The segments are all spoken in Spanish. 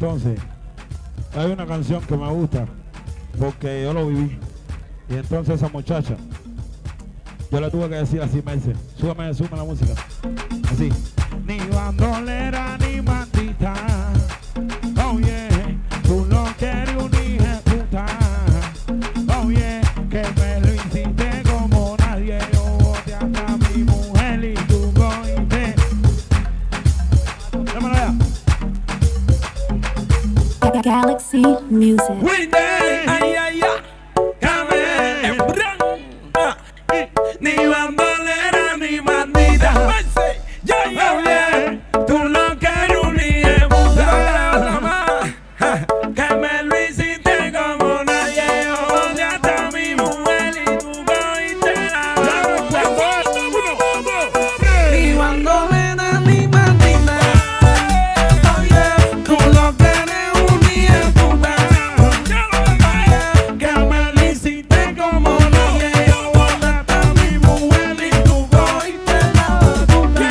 entonces hay una canción que me gusta porque yo lo viví. Y entonces esa muchacha, yo le tuve que decir así, me dice, súbeme la música. Así. Ni bandolera ni maldita. Oh yeah, tú no quieres un hijo de puta. Oh yeah, que me lo hiciste como nadie. Yo boté hasta mi mujer y tú cogiste. Dámelo allá. Galaxy Music. Ay, ay, ay. Ni bandolera ni bandita. Tú no quieres un hijo de puta. Que me lo hiciste como nadie. Yo boté hasta mi mujer y tú cogiste la banda. Ni bandolera ni bandita. Tú no quieres un hijo de puta. Que me lo hiciste como nadie. Yo boté hasta mi mujer y tú cogiste la batuta.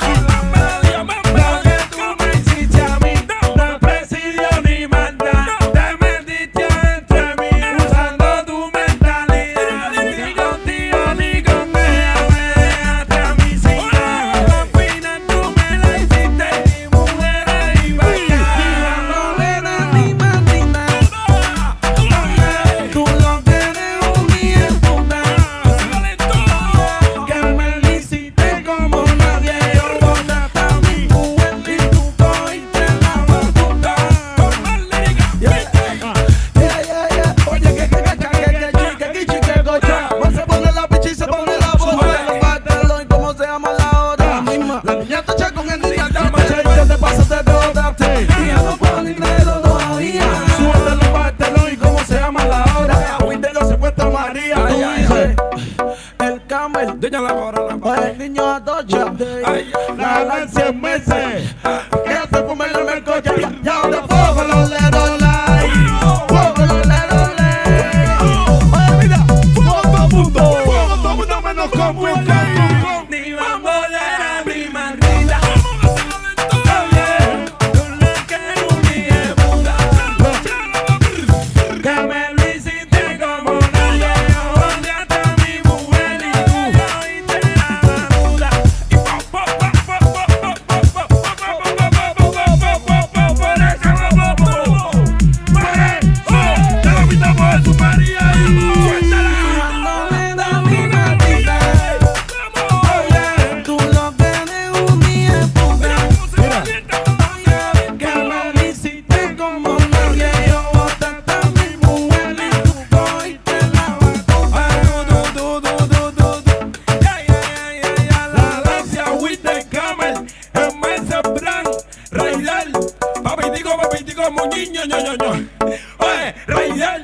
La melodía más bella que tú me hiciste a mí. No presidio ni manda. Te metiste entre mí usando tu mentalidad. Ni contigo ni con ella me dejaste a mí sin nada. Al final tú me la hiciste mi mujer ahí vaya. Ni bandolera ni bandita. Tú no tienes un hijo de puta. Que me lo hiciste como nadie. Yo boté hasta mi mujer y tú cogiste la batuta. Oye, que gocha. Se pone la picha y se pone la boca. Los pantalones, ¿cómo se llama la hora? La niña te echa con el día. ¿Qué te pasa? Te drogaste. Y ya no puedo ni creerlo todavía. Suelta los pantalones, ¿cómo se llama la hora? Agüitero se puesta María. Tú dices, el camel. El niño atocha. La ganancia en meses. Que te fume en el coche. Ya te fuego los leros light. Fuego los leros light. Oye, mira, fuego todo mundo menos como el rey. Ni bandolera ni maldita. Tú no quieres un hijo de puta. Que me lo hiciste como nadie. Yo boté hasta mi mujer y tú cogiste la batuta. Y tú no tienes un hijo de puta. Que me lo hiciste como nadie. Yo boté hasta mi mujer y tú cogiste la batuta. La lancia with the camel. El Mercedes Brand. Raidal. Papi, digo, moñiño, Oye, Raidal.